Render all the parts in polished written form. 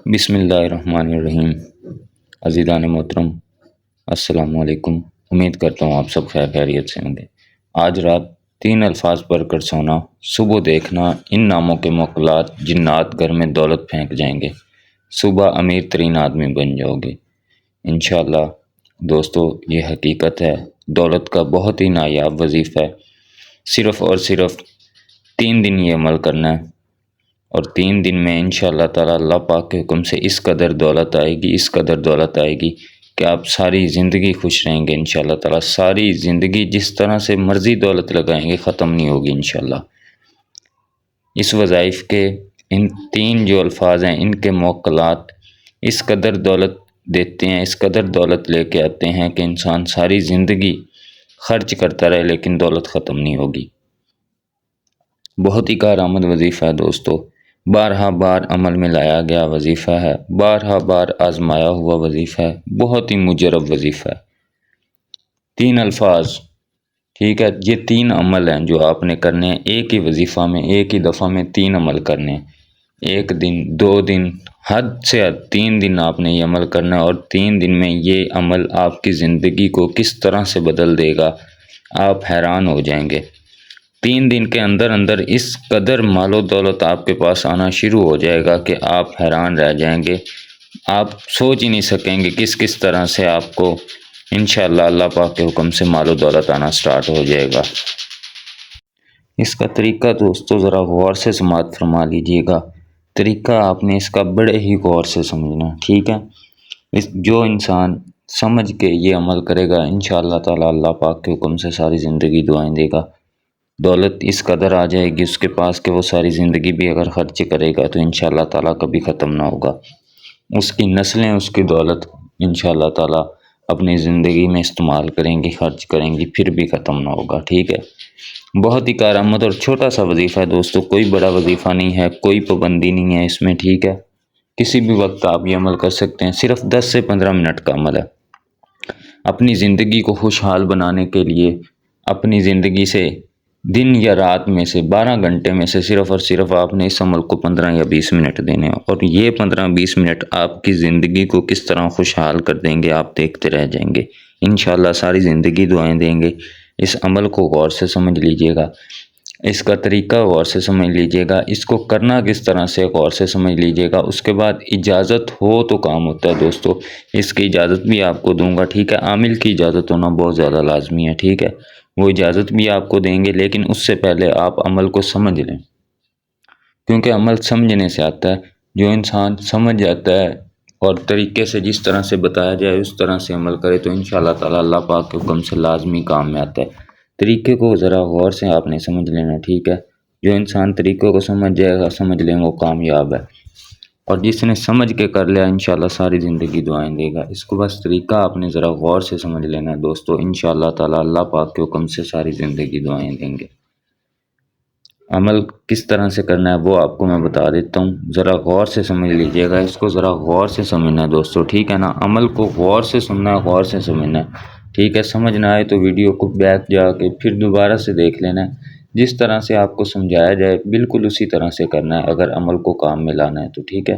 بسم اللہ الرحمن الرحیم۔ عزیزان محترم، السلام علیکم۔ امید کرتا ہوں آپ سب خیر خیریت سے ہوں گے۔ آج رات 3 الفاظ پڑھ کر سونا، صبح دیکھنا ان ناموں کے موکلات جنات گھر میں دولت پھینک جائیں گے، صبح امیر ترین آدمی بن جاؤ گے انشاءاللہ۔ دوستو، یہ حقیقت ہے، دولت کا بہت ہی نایاب وظیفہ ہے۔ صرف اور صرف 3 دن یہ عمل کرنا ہے، اور 3 دن میں انشاءاللہ تعالی اللہ پاک کے حکم سے اس قدر دولت آئے گی، اس قدر دولت آئے گی کہ آپ ساری زندگی خوش رہیں گے انشاءاللہ تعالی۔ ساری زندگی جس طرح سے مرضی دولت لگائیں گے، ختم نہیں ہوگی انشاءاللہ۔ اس وظائف کے ان 3 جو الفاظ ہیں، ان کے موکلات اس قدر دولت دیتے ہیں، اس قدر دولت لے کے آتے ہیں کہ انسان ساری زندگی خرچ کرتا رہے لیکن دولت ختم نہیں ہوگی۔ بہت ہی کارآمد وظیفہ ہے دوستو، بارہا بار عمل میں لایا گیا وظیفہ ہے، بارہا بار آزمایا ہوا وظیفہ ہے، بہت ہی مجرب وظیفہ ہے۔ 3 الفاظ، ٹھیک ہے، یہ 3 عمل ہیں جو آپ نے کرنے ہیں ایک ہی وظیفہ میں، ایک ہی دفعہ میں 3 عمل کرنے ہیں۔ 1 دن، 2 دن، حد سے حد 3 دن آپ نے یہ عمل کرنا ہے، اور 3 دن میں یہ عمل آپ کی زندگی کو کس طرح سے بدل دے گا، آپ حیران ہو جائیں گے۔ 3 دن کے اندر اندر اس قدر مال و دولت آپ کے پاس آنا شروع ہو جائے گا کہ آپ حیران رہ جائیں گے۔ آپ سوچ ہی نہیں سکیں گے کس طرح سے آپ کو انشاءاللہ اللہ پاک کے حکم سے مال و دولت آنا سٹارٹ ہو جائے گا۔ اس کا طریقہ دوستو ذرا غور سے سماعت فرما لیجئے گا۔ طریقہ آپ نے اس کا بڑے ہی غور سے سمجھنا، ٹھیک ہے۔ جو انسان سمجھ کے یہ عمل کرے گا انشاءاللہ تعالی اللہ پاک کے حکم سے ساری زندگی دعائیں دے گا۔ دولت اس قدر آ جائے گی اس کے پاس کہ وہ ساری زندگی بھی اگر خرچ کرے گا تو انشاءاللہ تعالی کبھی ختم نہ ہوگا۔ اس کی نسلیں اس کی دولت انشاءاللہ تعالی اپنی زندگی میں استعمال کریں گی، خرچ کریں گی، پھر بھی ختم نہ ہوگا، ٹھیک ہے۔ بہت ہی کارآمد اور چھوٹا سا وظیفہ ہے دوستو، کوئی بڑا وظیفہ نہیں ہے، کوئی پابندی نہیں ہے اس میں، ٹھیک ہے۔ کسی بھی وقت آپ یہ عمل کر سکتے ہیں، صرف 10 سے 15 منٹ کا عمل ہے۔ اپنی زندگی کو خوشحال بنانے کے لیے اپنی زندگی سے دن یا رات میں سے 12 گھنٹے میں سے صرف اور صرف آپ نے اس عمل کو 15 یا 20 منٹ دینے ہیں، اور یہ 15-20 منٹ آپ کی زندگی کو کس طرح خوشحال کر دیں گے آپ دیکھتے رہ جائیں گے انشاءاللہ۔ ساری زندگی دعائیں دیں گے۔ اس عمل کو غور سے سمجھ لیجئے گا، اس کا طریقہ غور سے سمجھ لیجئے گا، اس کو کرنا کس طرح سے غور سے سمجھ لیجئے گا۔ اس کے بعد اجازت ہو تو کام ہوتا ہے دوستو، اس کی اجازت بھی آپ کو دوں گا، ٹھیک ہے۔ عامل کی اجازت ہونا بہت زیادہ لازمی ہے، ٹھیک ہے۔ وہ اجازت بھی آپ کو دیں گے، لیکن اس سے پہلے آپ عمل کو سمجھ لیں، کیونکہ عمل سمجھنے سے آتا ہے۔ جو انسان سمجھ جاتا ہے اور طریقے سے جس طرح سے بتایا جائے اس طرح سے عمل کرے تو انشاءاللہ تعالی اللہ پاک کے حکم سے لازمی کام میں آتا ہے۔ طریقے کو ذرا غور سے آپ نے سمجھ لینا، ٹھیک ہے۔ جو انسان طریقوں کو سمجھ جائے گا، سمجھ لیں، وہ کامیاب ہے، اور جس نے سمجھ کے کر لیا انشاءاللہ ساری زندگی دعائیں دے گا۔ اس کو بس طریقہ آپ نے ذرا غور سے سمجھ لینا ہے دوستو، انشاءاللہ تعالی اللہ پاک کے حکم سے ساری زندگی دعائیں دیں گے۔ عمل کس طرح سے کرنا ہے وہ آپ کو میں بتا دیتا ہوں، ذرا غور سے سمجھ لیجئے گا، اس کو ذرا غور سے سمجھنا ہے دوستو، ٹھیک ہے نا۔ عمل کو غور سے سننا ہے، غور سے سمجھنا ہے، ٹھیک ہے۔ سمجھ نہ آئے تو ویڈیو کو بیک جا کے پھر دوبارہ سے دیکھ لینا ہے، جس طرح سے آپ کو سمجھایا جائے بالکل اسی طرح سے کرنا ہے اگر عمل کو کام میں لانا ہے تو، ٹھیک ہے۔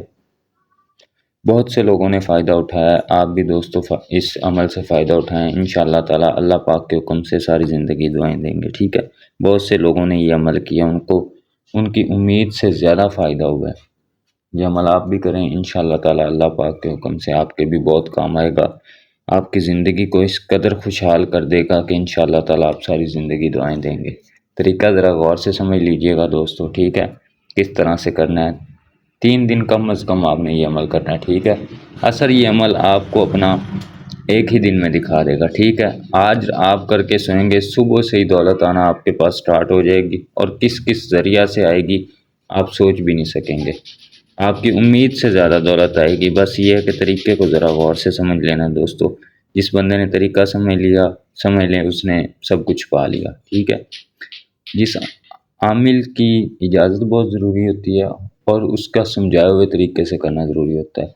بہت سے لوگوں نے فائدہ اٹھایا ہے، آپ بھی دوستو اس عمل سے فائدہ اٹھائیں انشاءاللہ تعالی اللہ پاک کے حکم سے ساری زندگی دعائیں دیں گے، ٹھیک ہے۔ بہت سے لوگوں نے یہ عمل کیا، ان کی امید سے زیادہ فائدہ ہوا ہے۔ یہ عمل آپ بھی کریں انشاءاللہ تعالی اللہ پاک کے حکم سے، آپ کے بھی بہت کام آئے گا، آپ کی زندگی کو اس قدر خوشحال کر دے گا کہ انشاءاللہ تعالی آپ ساری زندگی دعائیں دیں گے۔ طریقہ ذرا غور سے سمجھ لیجئے گا دوستو، ٹھیک ہے۔ کس طرح سے کرنا ہے، 3 دن کم از کم آپ نے یہ عمل کرنا ہے، ٹھیک ہے۔ اثر یہ عمل آپ کو اپنا ایک ہی دن میں دکھا دے گا، ٹھیک ہے۔ آج آپ کر کے سوئیں گے، صبح سے ہی دولت آنا آپ کے پاس سٹارٹ ہو جائے گی، اور کس ذریعہ سے آئے گی آپ سوچ بھی نہیں سکیں گے۔ آپ کی امید سے زیادہ دولت آئے گی۔ بس یہ ہے کہ طریقے کو ذرا غور سے سمجھ لینا دوستو۔ جس بندے نے طریقہ سمجھ لیا، سمجھ لیں اس نے سب کچھ پا لیا، ٹھیک ہے۔ جس عامل کی اجازت بہت ضروری ہوتی ہے، اور اس کا سمجھائے ہوئے طریقے سے کرنا ضروری ہوتا ہے۔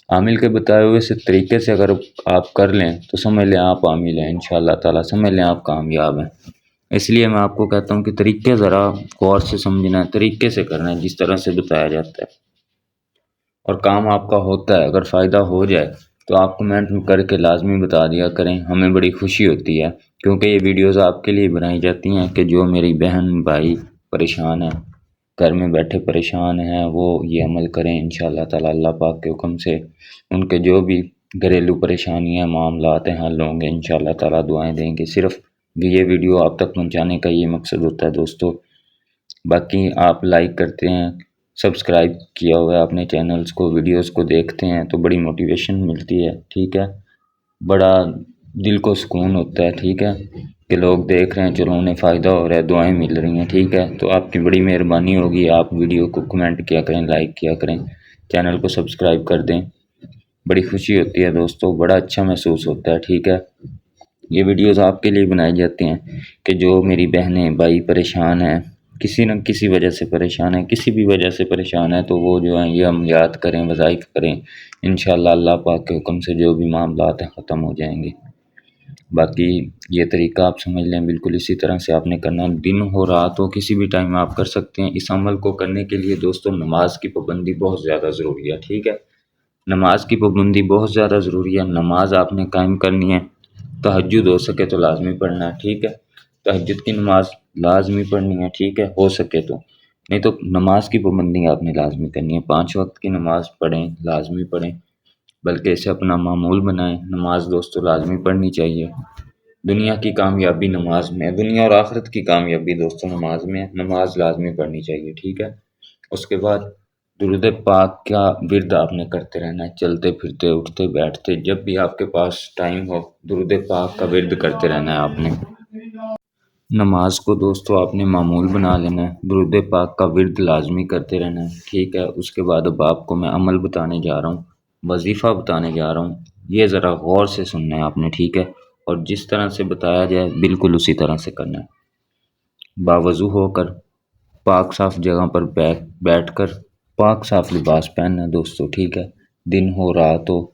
عامل کے بتائے ہوئے سے طریقے سے اگر آپ کر لیں تو سمجھ لیں آپ عامل ہیں انشاءاللہ تعالی، سمجھ لیں آپ کامیاب ہیں۔ اس لیے میں آپ کو کہتا ہوں کہ طریقے ذرا غور سے سمجھنا ہے، طریقے سے کرنا ہے جس طرح سے بتایا جاتا ہے۔ اور کام آپ کا ہوتا ہے، اگر فائدہ ہو جائے تو آپ کمنٹ میں کر کے لازمی بتا دیا کریں، ہمیں بڑی خوشی ہوتی ہے، کیونکہ یہ ویڈیوز آپ کے لیے بنائی جاتی ہیں کہ جو میری بہن بھائی پریشان ہیں، گھر میں بیٹھے پریشان ہیں، وہ یہ عمل کریں انشاءاللہ تعالی اللہ پاک کے حکم سے ان کے جو بھی گھریلو پریشانیاں معاملات ہیں حل ہوں گے انشاءاللہ تعالی، دعائیں دیں گے۔ صرف یہ ویڈیو آپ تک پہنچانے کا یہ مقصد ہوتا ہے دوستو۔ باقی آپ لائک کرتے ہیں، سبسکرائب کیا ہوا ہے اپنے چینلز کو، ویڈیوز کو دیکھتے ہیں تو بڑی موٹیویشن ملتی ہے، ٹھیک ہے، بڑا دل کو سکون ہوتا ہے، ٹھیک ہے، کہ لوگ دیکھ رہے ہیں، چلو انہیں فائدہ ہو رہا ہے، دعائیں مل رہی ہیں، ٹھیک ہے۔ تو آپ کی بڑی مہربانی ہوگی، آپ ویڈیو کو کمنٹ کیا کریں، لائک کیا کریں، چینل کو سبسکرائب کر دیں، بڑی خوشی ہوتی ہے دوستو، بڑا اچھا محسوس ہوتا ہے، ٹھیک ہے۔ یہ ویڈیوز آپ کے لیے بنائی جاتی ہیں کہ جو میری بہنیں بھائی پریشان ہیں، کسی نہ کسی وجہ سے پریشان ہیں، کسی بھی وجہ سے پریشان ہیں، تو وہ جو ہیں یہ عملیات کریں، وظائف کریں، انشاءاللہ اللہ پاک کے حکم سے جو بھی معاملات ہیں ختم ہو جائیں گے۔ باقی یہ طریقہ آپ سمجھ لیں، بالکل اسی طرح سے آپ نے کرنا، دن ہو رات ہو کسی بھی ٹائم آپ کر سکتے ہیں۔ اس عمل کو کرنے کے لیے دوستو نماز کی پابندی بہت زیادہ ضروری ہے، ٹھیک ہے، نماز کی پابندی بہت زیادہ ضروری ہے، نماز آپ نے قائم کرنی ہے، تہجد ہو سکے تو لازمی پڑھنا ہے، ٹھیک ہے، تہجد کی نماز لازمی پڑھنی ہے، ٹھیک ہے، ہو سکے تو، نہیں تو نماز کی پابندی آپ نے لازمی کرنی ہے، 5 وقت کی نماز پڑھیں، لازمی پڑھیں، بلکہ اسے اپنا معمول بنائیں، نماز دوستو لازمی پڑھنی چاہیے۔ دنیا کی کامیابی نماز میں ہے، دنیا اور آخرت کی کامیابی دوستو نماز میں ہے، نماز لازمی پڑھنی چاہیے، ٹھیک ہے۔ اس کے بعد درود پاک کا ورد آپ نے کرتے رہنا ہے، چلتے پھرتے اٹھتے بیٹھتے جب بھی آپ کے پاس ٹائم ہو درود پاک کا ورد کرتے رہنا ہے آپ نے۔ نماز کو دوستو آپ نے معمول بنا لینا ہے، درود پاک کا ورد لازمی کرتے رہنا ہے، ٹھیک ہے۔ اس کے بعد اب آپ کو میں عمل بتانے جا رہا ہوں، وظیفہ بتانے جا رہا ہوں، یہ ذرا غور سے سننا ہے آپ نے، ٹھیک ہے، اور جس طرح سے بتایا جائے بالکل اسی طرح سے کرنا ہے۔ باوضو ہو کر پاک صاف جگہ پر بیٹھ کر پاک صاف لباس پہننا ہے دوستو، ٹھیک ہے، دن ہو رات ہو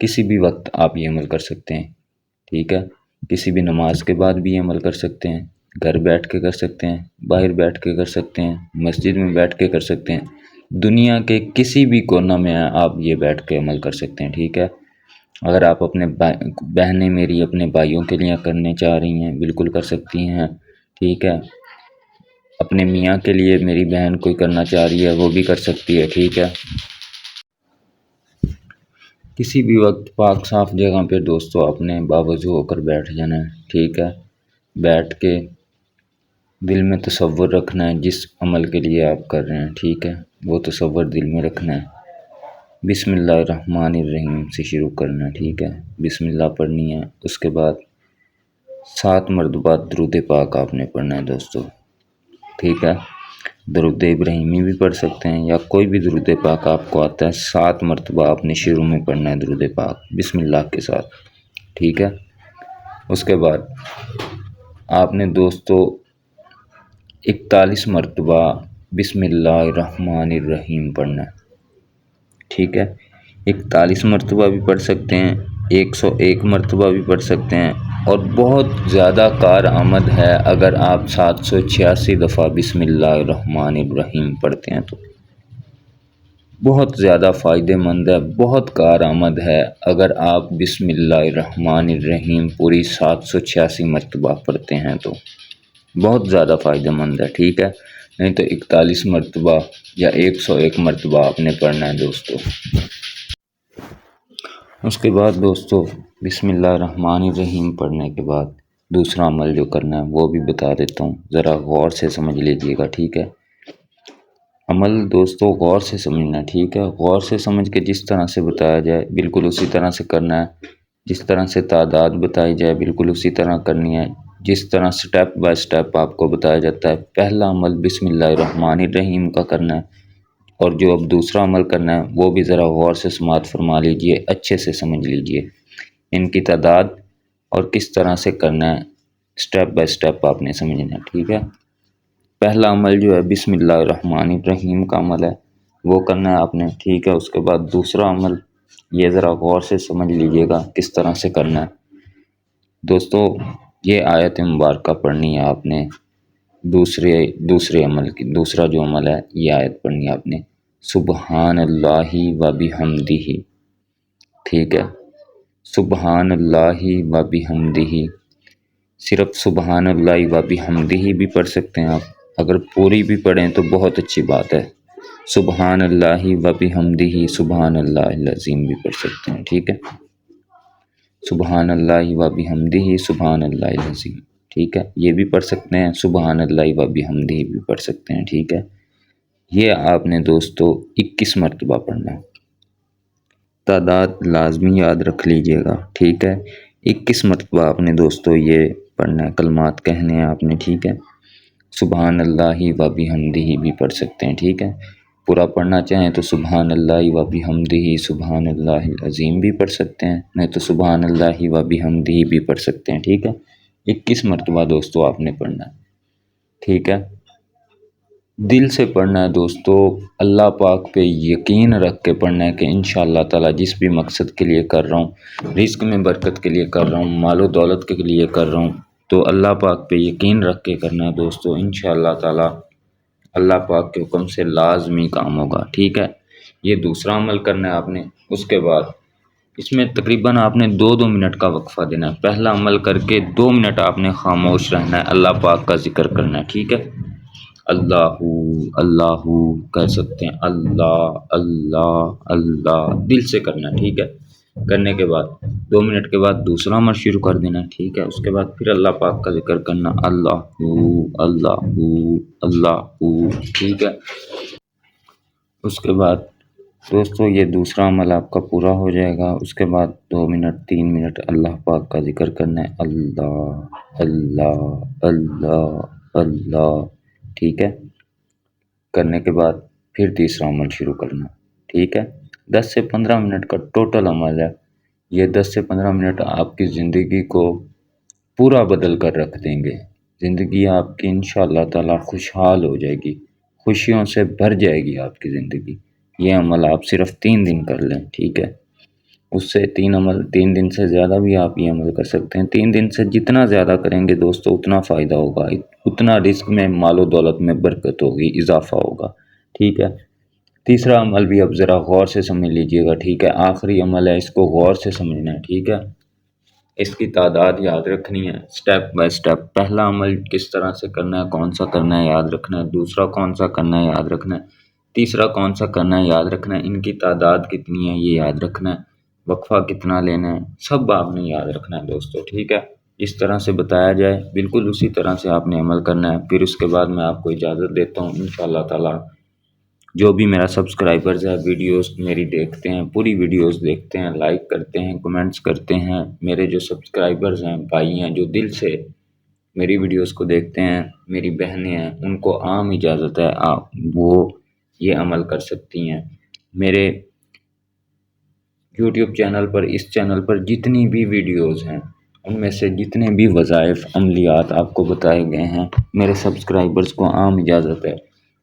کسی بھی وقت آپ یہ عمل کر سکتے ہیں، ٹھیک ہے، کسی بھی نماز کے بعد بھی یہ عمل کر سکتے ہیں، گھر بیٹھ کے کر سکتے ہیں، باہر بیٹھ کے کر سکتے ہیں، مسجد میں بیٹھ کے کر سکتے ہیں، دنیا کے کسی بھی کونے میں آپ یہ بیٹھ کے عمل کر سکتے ہیں، ٹھیک ہے۔ اگر آپ اپنے بہنیں میری اپنے بھائیوں کے لیے کرنے چاہ رہی ہیں بالکل کر سکتی ہیں، ٹھیک ہے، اپنے میاں کے لیے میری بہن کوئی کرنا چاہ رہی ہے وہ بھی کر سکتی ہے، ٹھیک ہے۔ کسی بھی وقت پاک صاف جگہ پہ دوستو اپنے باوضو ہو کر بیٹھ جانا ہے، ٹھیک ہے، بیٹھ کے دل میں تصور رکھنا ہے جس عمل کے لیے آپ کر رہے ہیں، ٹھیک ہے، وہ تصور دل میں رکھنا ہے، بسم اللہ الرحمن الرحیم سے شروع کرنا ہے، ٹھیک ہے، بسم اللہ پڑھنی ہے، اس کے بعد 7 مرتبہ درود پاک آپ نے پڑھنا ہے دوستو، ٹھیک ہے، درود ابراہیمی بھی پڑھ سکتے ہیں یا کوئی بھی درود پاک آپ کو آتا ہے، 7 مرتبہ آپ نے شروع میں پڑھنا ہے درود پاک بسم اللہ کے ساتھ، ٹھیک ہے۔ اس کے بعد آپ نے دوستو 41 مرتبہ بسم اللہ الرحمن الرحیم پڑھنا ہے، ٹھیک ہے، 41 مرتبہ بھی پڑھ سکتے ہیں، 101 مرتبہ بھی پڑھ سکتے ہیں، اور بہت زیادہ کارآمد ہے اگر آپ 786 دفعہ بسم اللہ الرحمن الرحیم پڑھتے ہیں تو بہت زیادہ فائدہ مند ہے، بہت کارآمد ہے اگر آپ بسم اللہ الرحمن الرحیم پوری 786 مرتبہ پڑھتے ہیں تو بہت زیادہ فائدہ مند ہے، ٹھیک ہے، نہیں تو 41 مرتبہ یا 101 مرتبہ آپ نے پڑھنا ہے دوستو۔ اس کے بعد دوستو بسم اللہ الرحمن الرحیم پڑھنے کے بعد دوسرا عمل جو کرنا ہے وہ بھی بتا دیتا ہوں، ذرا غور سے سمجھ لیجئے گا، ٹھیک ہے۔ عمل دوستو غور سے سمجھنا ہے، ٹھیک ہے، غور سے سمجھ کے جس طرح سے بتایا جائے بالکل اسی طرح سے کرنا ہے، جس طرح سے تعداد بتائی جائے بالکل اسی طرح کرنی ہے، جس طرح سٹیپ بائی سٹیپ آپ کو بتایا جاتا ہے۔ پہلا عمل بسم اللہ الرحمن الرحیم کا کرنا ہے، اور جو اب دوسرا عمل کرنا ہے وہ بھی ذرا غور سے سماعت فرما لیجئے، اچھے سے سمجھ لیجئے، ان کی تعداد اور کس طرح سے کرنا ہے، سٹیپ بائی سٹیپ آپ نے سمجھنا ہے، ٹھیک ہے۔ پہلا عمل جو ہے بسم اللہ الرحمن الرحیم کا عمل ہے وہ کرنا ہے آپ نے، ٹھیک ہے۔ اس کے بعد دوسرا عمل یہ ذرا غور سے سمجھ لیجئے گا کس طرح سے کرنا ہے دوستو، یہ آیت مبارکہ پڑھنی ہے آپ نے، دوسرے عمل کی دوسرا جو عمل ہے یہ آیت پڑھنی ہے آپ نے، سبحان اللہ و بحمدہ، ٹھیک ہے، سبحان اللہ و بحمدہ، صرف سبحان اللہ و بحمدہ بھی پڑھ سکتے ہیں آپ، اگر پوری بھی پڑھیں تو بہت اچھی بات ہے، سبحان اللہ و بحمدہ سبحان اللہ العظیم بھی پڑھ سکتے ہیں، ٹھیک ہے، سبحان اللہ و بحمدہ سبحان اللہ العظیم، ٹھیک ہے، یہ بھی پڑھ سکتے ہیں، سبحان اللہ و بحمدہ بھی پڑھ سکتے ہیں، ٹھیک ہے، یہ آپ نے دوستو 21 مرتبہ پڑھنا ہے، تعداد لازمی یاد رکھ لیجئے گا، ٹھیک ہے، 21 مرتبہ آپ نے دوستو یہ پڑھنا ہے، کلمات کہنے ہیں آپ نے، ٹھیک ہے، سبحان اللہ و بحمدہ بھی پڑھ سکتے ہیں، ٹھیک ہے، پورا پڑھنا چاہیں تو سبحان اللہ و بحمدہ سبحان اللہ العظیم بھی پڑھ سکتے ہیں، نہیں تو سبحان اللہ و بحمدہ بھی پڑھ سکتے ہیں، ٹھیک ہے، 21 مرتبہ دوستو آپ نے پڑھنا ہے، ٹھیک ہے، دل سے پڑھنا ہے دوستو، اللہ پاک پہ یقین رکھ کے پڑھنا ہے کہ انشاءاللہ تعالی جس بھی مقصد کے لیے کر رہا ہوں، رزق میں برکت کے لیے کر رہا ہوں، مال و دولت کے لیے کر رہا ہوں، تو اللہ پاک پہ یقین رکھ کے کرنا ہے دوستو، انشاءاللہ تعالی اللہ پاک کے حکم سے لازمی کام ہوگا، ٹھیک ہے، یہ دوسرا عمل کرنا ہے آپ نے، اس کے بعد اس میں تقریباً آپ نے 2-2 منٹ کا وقفہ دینا ہے، پہلا عمل کر کے 2 منٹ آپ نے خاموش رہنا ہے، اللہ پاک کا ذکر کرنا ہے، ٹھیک ہے، اللہ اللہ کہہ سکتے ہیں، اللہ اللہ اللہ دل سے کرنا ہے، ٹھیک ہے، کرنے کے بعد 2 منٹ کے بعد دوسرا عمل شروع کر دینا ہے، ٹھیک ہے، اس کے بعد پھر اللہ پاک کا ذکر کرنا، اللہ اللہ اللہ، ٹھیک ہے، اس کے بعد دوستو یہ دوسرا عمل آپ کا پورا ہو جائے گا، اس کے بعد 2 منٹ 3 منٹ اللہ پاک کا ذکر کرنا ہے، اللہ اللہ اللہ اللہ، ٹھیک ہے، کرنے کے بعد پھر تیسرا عمل شروع کرنا، ٹھیک ہے، 10 سے 15 منٹ کا ٹوٹل عمل ہے، یہ 10 سے 15 منٹ آپ کی زندگی کو پورا بدل کر رکھ دیں گے، زندگی آپ کی انشاءاللہ تعالی خوشحال ہو جائے گی، خوشیوں سے بھر جائے گی آپ کی زندگی، یہ عمل آپ صرف 3 دن کر لیں، ٹھیک ہے، اس سے 3 دن سے زیادہ بھی آپ یہ عمل کر سکتے ہیں، 3 دن سے جتنا زیادہ کریں گے دوستو اتنا فائدہ ہوگا، اتنا رزق میں مال و دولت میں برکت ہوگی، اضافہ ہوگا، ٹھیک ہے، تیسرا عمل بھی اب ذرا غور سے سمجھ لیجئے گا، ٹھیک ہے، آخری عمل ہے، اس کو غور سے سمجھنا ہے، ٹھیک ہے، اس کی تعداد یاد رکھنی ہے، سٹیپ بائی سٹیپ، پہلا عمل کس طرح سے کرنا ہے، کون سا کرنا ہے یاد رکھنا ہے، دوسرا کون سا کرنا ہے یاد رکھنا ہے، تیسرا کون سا کرنا ہے یاد رکھنا ہے، ان کی تعداد کتنی ہے یہ یاد رکھنا ہے، وقفہ کتنا لینا ہے، سب آپ نے یاد رکھنا ہے دوستو، ٹھیک ہے، اس طرح سے بتایا جائے بالکل اسی طرح سے آپ نے عمل کرنا ہے، پھر اس کے بعد میں آپ کو اجازت دیتا ہوں، انشاءاللہ تعالی جو بھی میرا سبسکرائبرز ہے، ویڈیوز میری دیکھتے ہیں، پوری ویڈیوز دیکھتے ہیں، لائک کرتے ہیں، کمنٹس کرتے ہیں، میرے جو سبسکرائبرز ہیں، بھائی ہیں، جو دل سے میری ویڈیوز کو دیکھتے ہیں، میری بہنیں ہیں، ان کو عام اجازت ہے، وہ یہ عمل کر سکتی ہیں، میرے یوٹیوب چینل پر، اس چینل پر جتنی بھی ویڈیوز ہیں، ان میں سے جتنے بھی وظائف عملیات آپ کو بتائے گئے ہیں، میرے سبسکرائبرز کو عام اجازت ہے،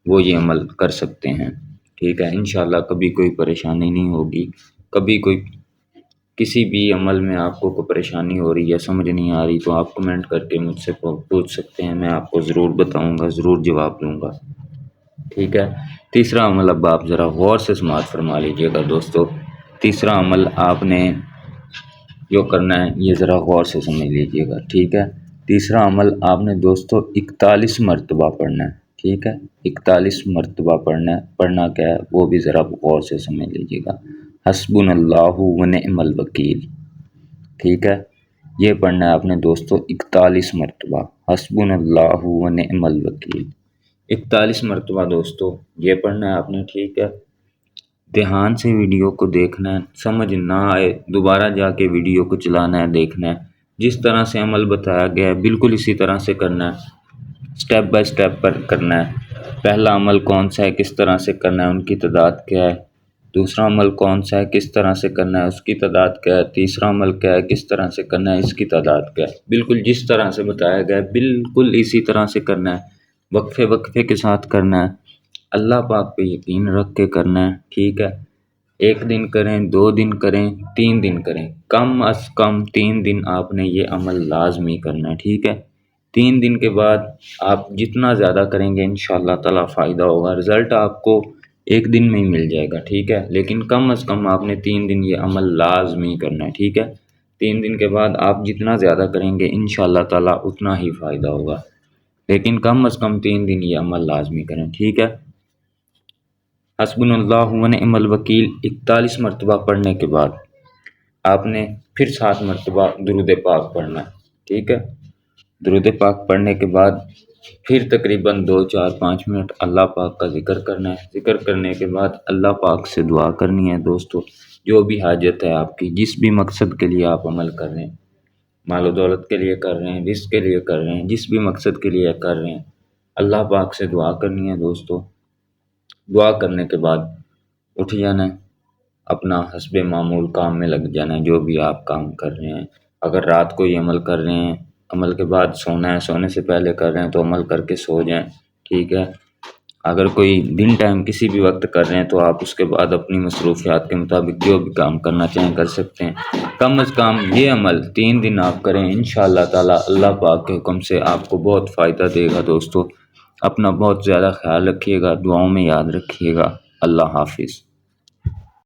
وہ یہ عمل کر سکتے ہیں، ٹھیک ہے، انشاءاللہ کبھی کوئی پریشانی نہیں ہوگی، کبھی کوئی کسی بھی عمل میں آپ کو کوئی پریشانی ہو رہی ہے، سمجھ نہیں آ رہی، تو آپ کمنٹ کر کے مجھ سے پوچھ سکتے ہیں، میں آپ کو ضرور بتاؤں گا، ضرور جواب دوں گا، ٹھیک ہے، تیسرا عمل اب آپ ذرا غور سے سماعت فرما لیجئے گا دوستو، تیسرا عمل آپ نے جو کرنا ہے یہ ذرا غور سے سمجھ لیجئے گا، ٹھیک ہے، تیسرا عمل آپ نے دوستو 41 مرتبہ پڑھنا ہے، ٹھیک ہے، 41 مرتبہ پڑھنا ہے، پڑھنا کیا ہے وہ بھی ذرا غور سے سمجھ لیجئے گا، حسبنا اللہ و نعم الوکیل، ٹھیک ہے، یہ پڑھنا ہے آپ نے دوستو 41 مرتبہ، حسبنا اللہ و نعم الوکیل، 41 مرتبہ دوستو یہ پڑھنا ہے آپ نے، ٹھیک ہے، دھیان سے ویڈیو کو دیکھنا ہے، سمجھ نہ آئے دوبارہ جا کے ویڈیو کو چلانا ہے، دیکھنا ہے، جس طرح سے عمل بتایا گیا ہے بالکل اسی طرح سے کرنا ہے، سٹیپ بائی سٹیپ پر کرنا ہے، پہلا عمل کون سا ہے، کس طرح سے کرنا ہے، ان کی تعداد کیا ہے، دوسرا عمل کون سا ہے، کس طرح سے کرنا ہے، اس کی تعداد کیا ہے، تیسرا عمل کیا ہے، کس طرح سے کرنا ہے، اس کی تعداد کیا ہے، بالکل جس طرح سے بتایا گیا ہے بالکل اسی طرح سے کرنا ہے، وقفے وقفے کے ساتھ کرنا ہے، اللہ پاک پہ یقین رکھ کے کرنا ہے، ٹھیک ہے، 1 دن کریں، 2 دن کریں، 3 دن کریں، کم از کم 3 دن آپ نے یہ عمل لازمی کرنا ہے، ٹھیک ہے، 3 دن کے بعد آپ جتنا زیادہ کریں گے انشاءاللہ تعالی فائدہ ہوگا، رزلٹ آپ کو ایک دن میں ہی مل جائے گا، ٹھیک ہے، لیکن کم از کم آپ نے 3 دن یہ عمل لازمی کرنا ہے، ٹھیک ہے۔ 3 دن کے بعد آپ جتنا زیادہ کریں گے انشاءاللہ تعالیٰ اتنا ہی فائدہ ہوگا، لیکن کم از کم 3 دن یہ عمل لازمی کریں، ٹھیک ہے۔ حسبنا اللہ و نعم الوکیل 41 مرتبہ پڑھنے کے بعد آپ نے پھر 7 مرتبہ درود پاک پڑھنا ہے، ٹھیک ہے۔ درود پاک پڑھنے کے بعد پھر تقریباً 2 4 5 منٹ اللہ پاک کا ذکر کرنا ہے۔ ذکر کرنے کے بعد اللہ پاک سے دعا کرنی ہے دوستو، جو بھی حاجت ہے آپ کی، جس بھی مقصد کے لیے آپ عمل کر رہے ہیں، مال و دولت کے لیے کر رہے ہیں، رزق کے لیے کر رہے ہیں، جس بھی مقصد کے لیے کر رہے ہیں، اللہ پاک سے دعا کرنی ہے دوستو۔ دعا کرنے کے بعد اٹھ جانا ہے، اپنا حسب معمول کام میں لگ جانا ہے، جو بھی آپ کام کر رہے ہیں۔ اگر رات کو یہ عمل کر رہے ہیں، عمل کے بعد سونا ہے، سونے سے پہلے کر رہے ہیں تو عمل کر کے سو جائیں، ٹھیک ہے۔ اگر کوئی دن ٹائم کسی بھی وقت کر رہے ہیں تو آپ اس کے بعد اپنی مصروفیات کے مطابق جو بھی کام کرنا چاہیں کر سکتے ہیں۔ کم از کم یہ عمل 3 دن آپ کریں، انشاءاللہ تعالی اللہ پاک کے حکم سے آپ کو بہت فائدہ دے گا دوستو۔ اپنا بہت زیادہ خیال رکھیے گا، دعاؤں میں یاد رکھیے گا۔ اللہ حافظ۔